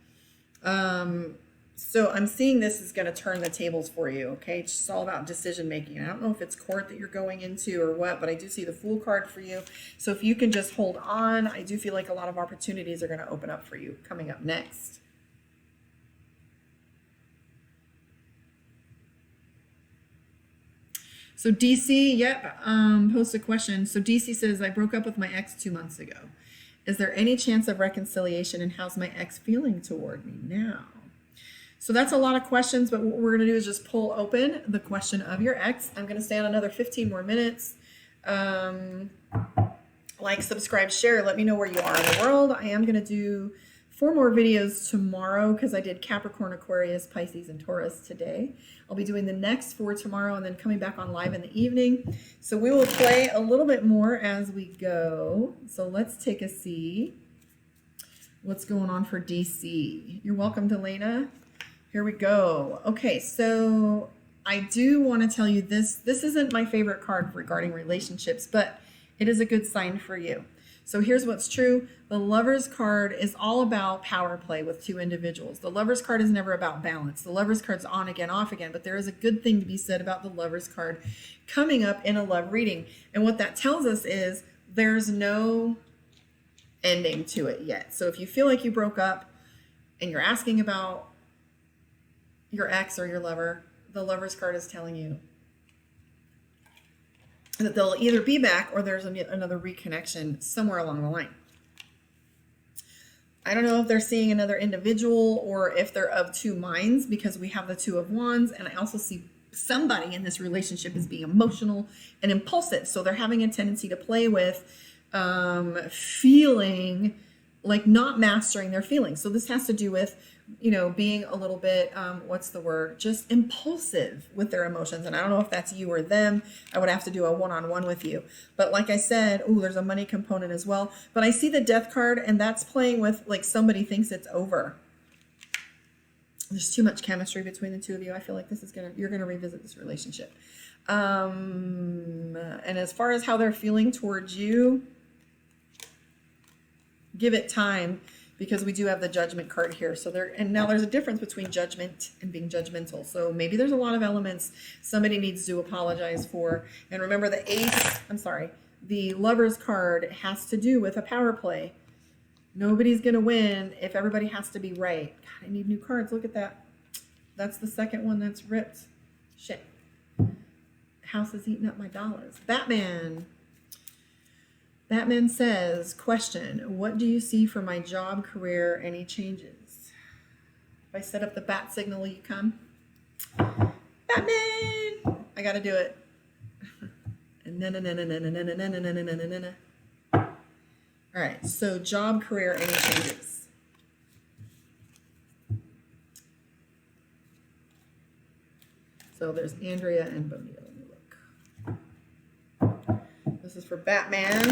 So I'm seeing this is going to turn the tables for you, okay? It's just all about decision making. I don't know if it's court that you're going into or what, but I do see the Fool card for you. So if you can just hold on, I do feel like a lot of opportunities are going to open up for you coming up next. So DC, yep, post a question. So DC says, I broke up with my ex 2 months ago. Is there any chance of reconciliation, and how's my ex feeling toward me now? So that's a lot of questions, but what we're going to do is just pull open the question of your ex. I'm going to stay on another 15 more minutes. Like, subscribe, share. Let me know where you are in the world. I am going to do 4 more videos tomorrow because I did Capricorn, Aquarius, Pisces, and Taurus today. I'll be doing the next 4 tomorrow and then coming back on live in the evening. So we will play a little bit more as we go. So let's take a see what's going on for DC. You're welcome, Delana. Here we go. Okay, so I do want to tell you this. This isn't my favorite card regarding relationships, but it is a good sign for you. So here's what's true. The Lover's card is all about power play with 2 individuals. The Lover's card is never about balance. The Lover's card's on again, off again, but there is a good thing to be said about the Lover's card coming up in a love reading. And what that tells us is there's no ending to it yet. So if you feel like you broke up and you're asking about your ex or your lover, the Lover's card is telling you that they'll either be back or there's another reconnection somewhere along the line. I don't know if they're seeing another individual or if they're of 2 minds because we have the 2 of Wands, and I also see somebody in this relationship is being emotional and impulsive. So they're having a tendency to play with feeling like not mastering their feelings. So this has to do with, you know, being a little bit, what's the word? Just impulsive with their emotions. And I don't know if that's you or them. I would have to do a one-on-one with you. But like I said, there's a money component as well. But I see the Death card, and that's playing with like somebody thinks it's over. There's too much chemistry between the 2 of you. I feel like you're gonna revisit this relationship. And as far as how they're feeling towards you, give it time. because we do have the Judgment card here. So and now there's a difference between judgment and being judgmental. So maybe there's a lot of elements somebody needs to apologize for. And remember the Lovers card has to do with a power play. Nobody's going to win if everybody has to be right. God, I need new cards. Look at that. That's the second one that's ripped. Shit. House is eating up my dollars. Batman. Batman says, question, what do you see for my job, career, any changes? If I set up the bat signal, will you come? Batman! I got to do it. All right, so job, career, any changes? So there's Andrea and Bonita. Let me look. This is for Batman.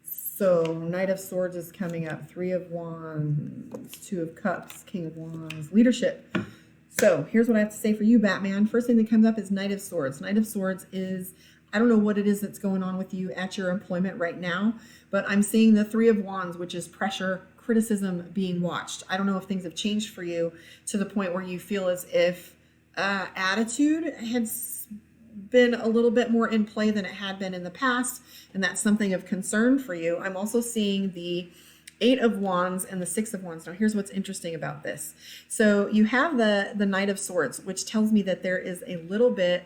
So Knight of Swords is coming up. 3 of Wands, 2 of Cups, King of Wands, leadership. So here's what I have to say for you, Batman. First thing that comes up is Knight of Swords. Knight of Swords is, I don't know what it is that's going on with you at your employment right now, but I'm seeing the 3 of Wands, which is pressure, criticism, being watched. I don't know if things have changed for you to the point where you feel as if attitude has been a little bit more in play than it had been in the past, and that's something of concern for you. I'm also seeing the 8 of Wands and the 6 of Wands. Now, here's what's interesting about this. So you have the Knight of Swords, which tells me that there is a little bit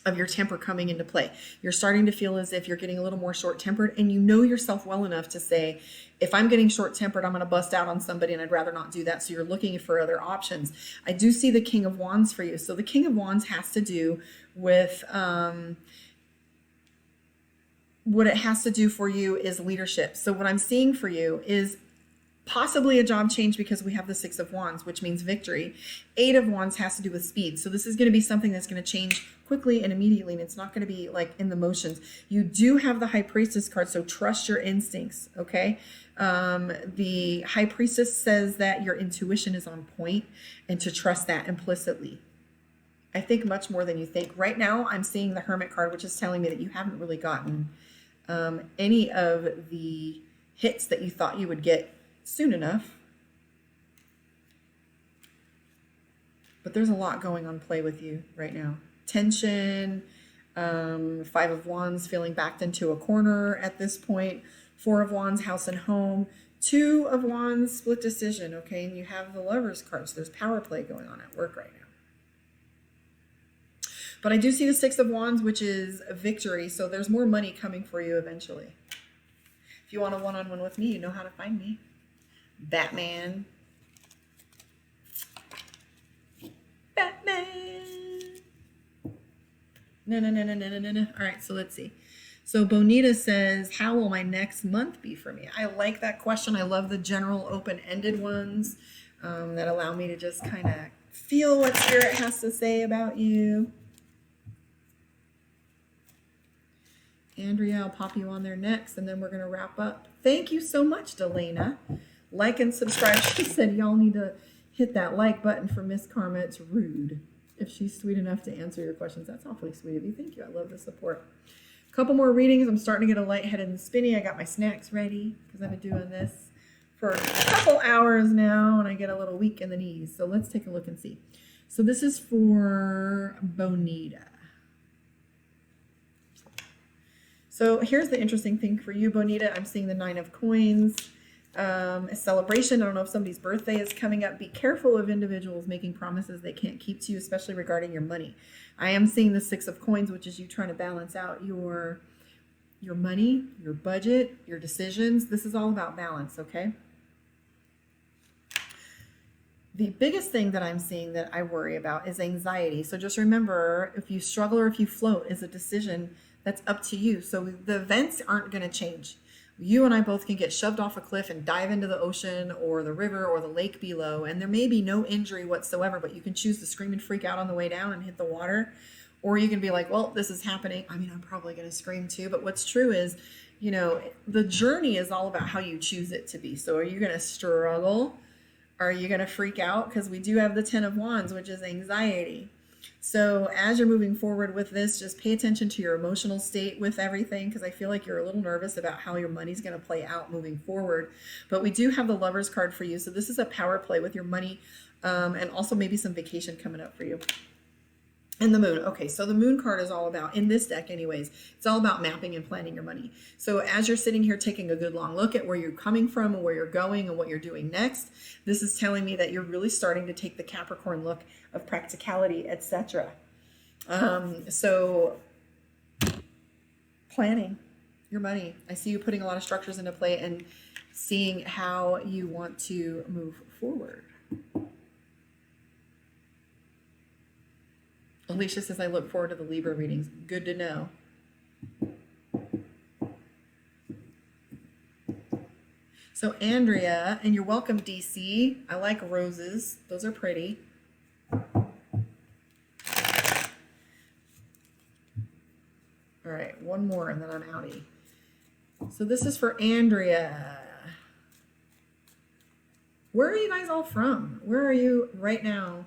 of your temper coming into play. You're starting to feel as if you're getting a little more short-tempered, and you know yourself well enough to say, if I'm getting short-tempered, I'm going to bust out on somebody, and I'd rather not do that. So you're looking for other options. I do see the King of Wands for you. So the King of Wands has to do with what it has to do for you is leadership. So what I'm seeing for you is possibly a job change because we have the 6 of Wands, which means victory. 8 of Wands has to do with speed. So this is going to be something that's going to change quickly and immediately, and it's not going to be like in the motions. You do have the High Priestess card, so trust your instincts, okay? The High Priestess says that your intuition is on point and to trust that implicitly. I think much more than you think. Right now, I'm seeing the Hermit card, which is telling me that you haven't really gotten any of the hits that you thought you would get soon enough. But there's a lot going on play with you right now. Tension, 5 of Wands, feeling backed into a corner at this point. 4 of Wands, house and home. 2 of Wands, split decision, okay? And you have the Lovers card, so there's power play going on at work right now. But I do see the 6 of Wands, which is a victory, so there's more money coming for you eventually. If you want a one-on-one with me, you know how to find me. Batman. Batman. No. All right, so let's see. So Bonita says, how will my next month be for me? I like that question. I love the general open-ended ones that allow me to just kind of feel what Spirit has to say about you. Andrea, I'll pop you on there next, and then we're going to wrap up. Thank you so much, Delana. Like and subscribe. She said y'all need to hit that like button for Miss Karma. It's rude if she's sweet enough to answer your questions. That's awfully sweet of you. Thank you. I love the support. A couple more readings. I'm starting to get a lightheaded and spinny. I got my snacks ready because I've been doing this for a couple hours now, and I get a little weak in the knees. So let's take a look and see. So this is for Bonita. So here's the interesting thing for you, Bonita. I'm seeing the 9 of Coins, a celebration. I don't know if somebody's birthday is coming up. Be careful of individuals making promises they can't keep to you, especially regarding your money. I am seeing the 6 of Coins, which is you trying to balance out your money, your budget, your decisions. This is all about balance, okay? The biggest thing that I'm seeing that I worry about is anxiety. So just remember, if you struggle or if you float is a decision that's up to you. So the events aren't going to change. You and I both can get shoved off a cliff and dive into the ocean or the river or the lake below, and there may be no injury whatsoever, but you can choose to scream and freak out on the way down and hit the water, or you can be like, well, this is happening. I mean, I'm probably going to scream too, but what's true is, you know, the journey is all about how you choose it to be. So are you going to struggle? Are you going to freak out? Because we do have the 10 of Wands, which is anxiety. So as you're moving forward with this, just pay attention to your emotional state with everything, because I feel like you're a little nervous about how your money's going to play out moving forward. But we do have the Lovers card for you. So this is a power play with your money, and also maybe some vacation coming up for you. And the moon. Okay, so the moon card is all about, in this deck anyways, it's all about mapping and planning your money. So as you're sitting here taking a good long look at where you're coming from and where you're going and what you're doing next, this is telling me that you're really starting to take the Capricorn look of practicality, etc. So planning your money. I see you putting a lot of structures into play and seeing how you want to move forward. Alicia says, I look forward to the Libra readings. Good to know. So Andrea, and you're welcome, DC. I like roses. Those are pretty. All right, one more and then I'm outie. So this is for Andrea. Where are you guys all from? Where are you right now?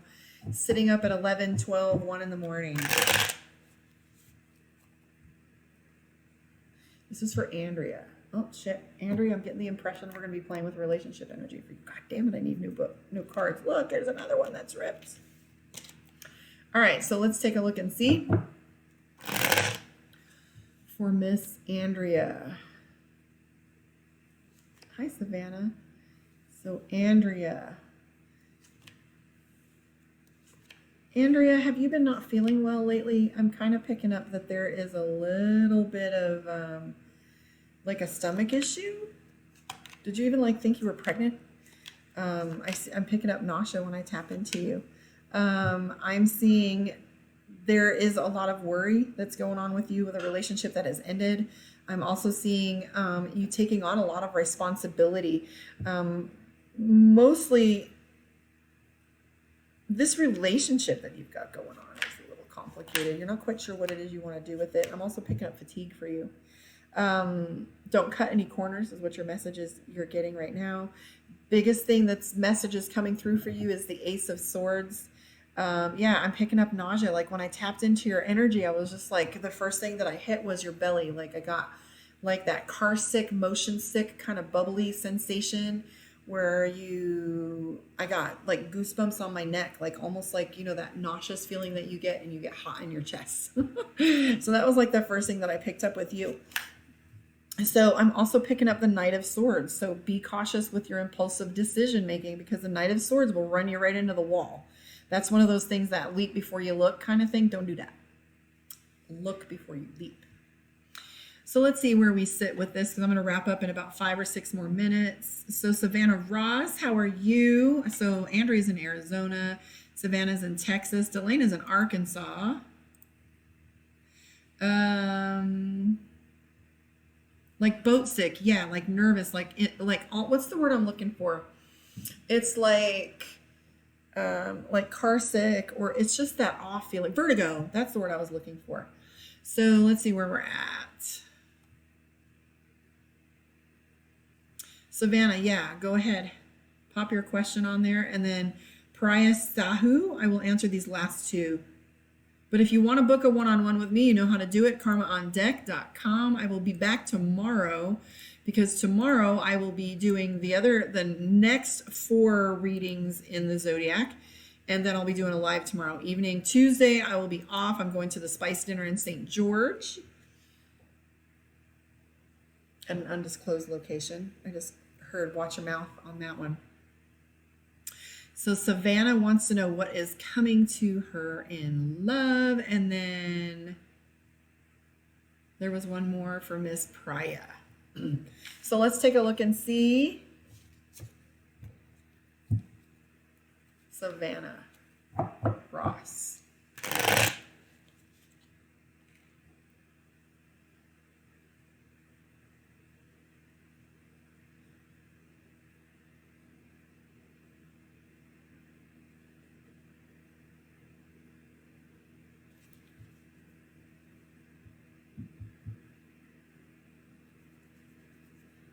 Sitting up at 11, 12, 1 in the morning. This is for Andrea. Oh, shit. Andrea, I'm getting the impression we're going to be playing with relationship energy for you. God damn it, I need new cards. Look, there's another one that's ripped. All right, so let's take a look and see. For Miss Andrea. Hi, Savannah. So, Andrea, have you been not feeling well lately? I'm kind of picking up that there is a little bit of like a stomach issue. Did you even like think you were pregnant? I'm picking up nausea when I tap into you. I'm seeing there is a lot of worry that's going on with you with a relationship that has ended. I'm also seeing you taking on a lot of responsibility. Mostly this relationship that you've got going on is a little complicated. You're not quite sure what it is you want to do with it. I'm also picking up fatigue for you. Don't cut any corners is what your message is you're getting right now. Biggest thing that's messages coming through for you is the Ace of Swords. Yeah, I'm picking up nausea. Like when I tapped into your energy, I was just like, the first thing that I hit was your belly. Like I got like that car sick, motion sick kind of bubbly sensation where I got like goosebumps on my neck, like almost like, you know, that nauseous feeling that you get and you get hot in your chest. So that was like the first thing that I picked up with you. So I'm also picking up the Knight of Swords. So be cautious with your impulsive decision making because the Knight of Swords will run you right into the wall. That's one of those things that leap before you look kind of thing. Don't do that. Look before you leap. So let's see where we sit with this because I'm going to wrap up in about 5 or 6 more minutes. So Savannah Ross, how are you? So Andrea's in Arizona. Savannah's in Texas. Delena's in Arkansas. Like boat sick. Yeah, like nervous. Like what's the word I'm looking for? It's like car sick, or it's just that off feeling. Vertigo. That's the word I was looking for. So let's see where we're at. Savannah, yeah, go ahead. Pop your question on there. And then Priya Sahu, I will answer these last 2. But if you want to book a one-on-one with me, you know how to do it, karmaondeck.com. I will be back tomorrow because tomorrow I will be doing the next 4 readings in the zodiac. And then I'll be doing a live tomorrow evening. Tuesday, I will be off. I'm going to the Spice Dinner in St. George at an undisclosed location. I just heard watch your mouth on that one. So Savannah wants to know what is coming to her in love. And then there was one more for Miss Priya. So let's take a look and see. Savannah Ross.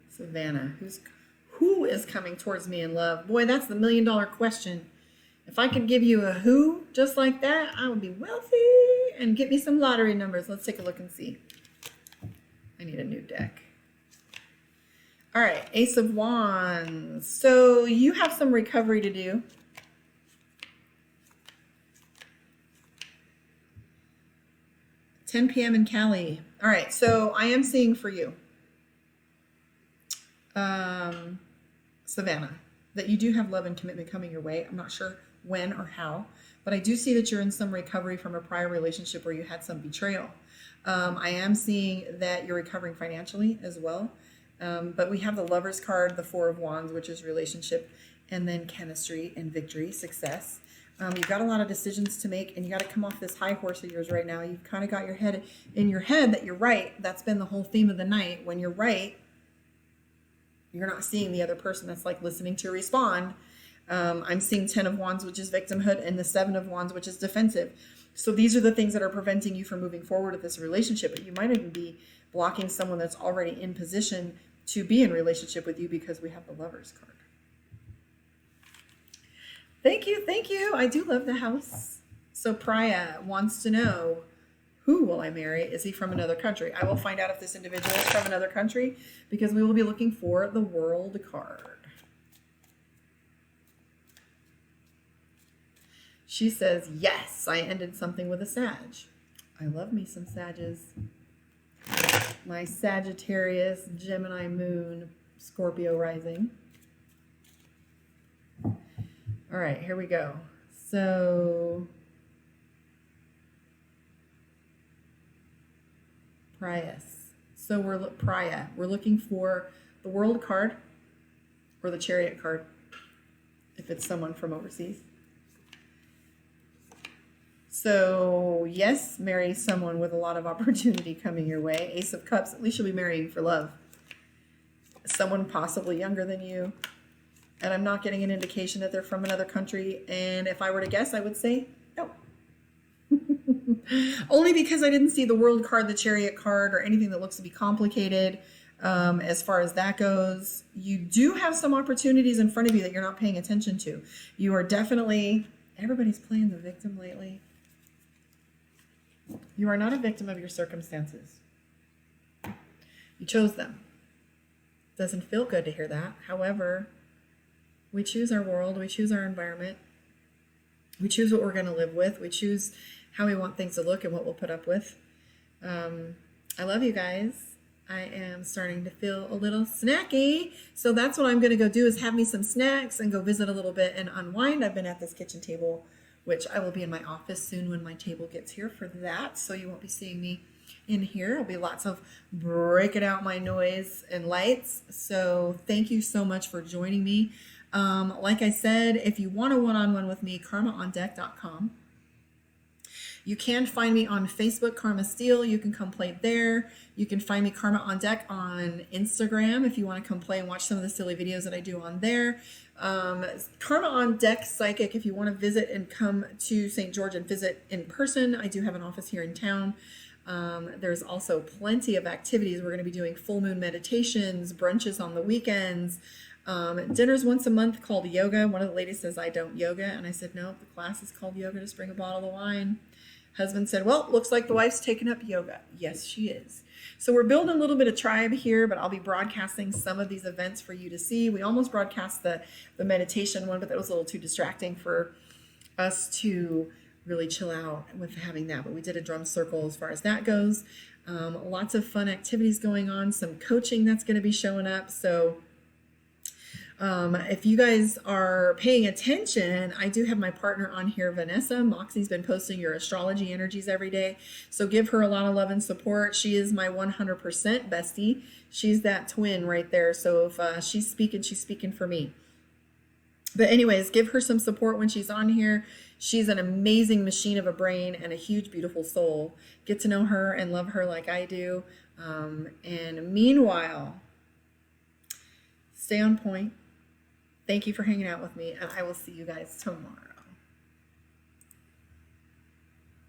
Savannah, who is coming towards me in love? Boy, that's the $1 million question. If I could give you a who just like that, I would be wealthy. And get me some lottery numbers. Let's take a look and see. I need a new deck. All right, Ace of Wands. So you have some recovery to do. $10 p.m. in Cali. All right, so I am seeing for you, Savannah, that you do have love and commitment coming your way. I'm not sure when or how, but I do see that you're in some recovery from a prior relationship where you had some betrayal. I am seeing that you're recovering financially as well. But we have the Lover's card, the Four of Wands, which is relationship, and then chemistry and victory, success. You've got a lot of decisions to make, and you got to come off this high horse of yours right now. You've kind of got your head in your head that you're right. That's been the whole theme of the night. When you're right, you're not seeing the other person that's like listening to respond. I'm seeing 10 of Wands, which is victimhood, and the 7 of Wands, which is defensive. So these are the things that are preventing you from moving forward with this relationship. But you might even be blocking someone that's already in position to be in relationship with you because we have the Lover's card. Thank you, thank you. I do love the house. So Priya wants to know, who will I marry? Is he from another country? I will find out if this individual is from another country because we will be looking for the World card. She says, yes, I ended something with a Sag. I love me some Sages. My Sagittarius, Gemini moon, Scorpio rising. All right, here we go. So, Prius. So we're looking for the World card or the Chariot card if it's someone from overseas. So, yes, marry someone with a lot of opportunity coming your way. Ace of Cups, at least you'll be marrying for love. Someone possibly younger than you. And I'm not getting an indication that they're from another country. And if I were to guess, I would say no. Only because I didn't see the World card, the Chariot card, or anything that looks to be complicated as far as that goes. You do have some opportunities in front of you that you're not paying attention to. You are definitely, everybody's playing the victim lately. You are not a victim of your circumstances. You chose them. Doesn't feel good to hear that. However, we choose our world. We choose our environment. We choose what we're going to live with. We choose how we want things to look and what we'll put up with. I love you guys. I am starting to feel a little snacky. So that's what I'm going to go do, is have me some snacks and go visit a little bit and unwind. I've been at this kitchen table, which I will be in my office soon when my table gets here for that. So you won't be seeing me in here. There'll be lots of breaking out my noise and lights. So thank you so much for joining me. Like I said, if you want a one-on-one with me, karmaondeck.com. You can find me on Facebook, Karma Steele. You can come play there. You can find me Karma on Deck on Instagram if you want to come play and watch some of the silly videos that I do on there. Karma on Deck Psychic, if you want to visit and come to St. George and visit in person. I do have an office here in town. There's also plenty of activities. We're going to be doing full moon meditations, brunches on the weekends, dinners once a month called yoga. One of the ladies says I don't yoga, and I said no, the class is called yoga. Just bring a bottle of wine. Husband said, well, looks like the wife's taking up yoga. Yes, she is. So we're building a little bit of tribe here, but I'll be broadcasting some of these events for you to see. We almost broadcast the meditation one, but that was a little too distracting for us to really chill out with having that. But we did a drum circle as far as that goes. Lots of fun activities going on, some coaching that's going to be showing up. So if you guys are paying attention, I do have my partner on here, Vanessa. Moxie's been posting your astrology energies every day. So give her a lot of love and support. She is my 100% bestie. She's that twin right there. So if she's speaking for me. But anyways, give her some support when she's on here. She's an amazing machine of a brain and a huge, beautiful soul. Get to know her and love her like I do. And meanwhile, stay on point. Thank you for hanging out with me, and I will see you guys tomorrow.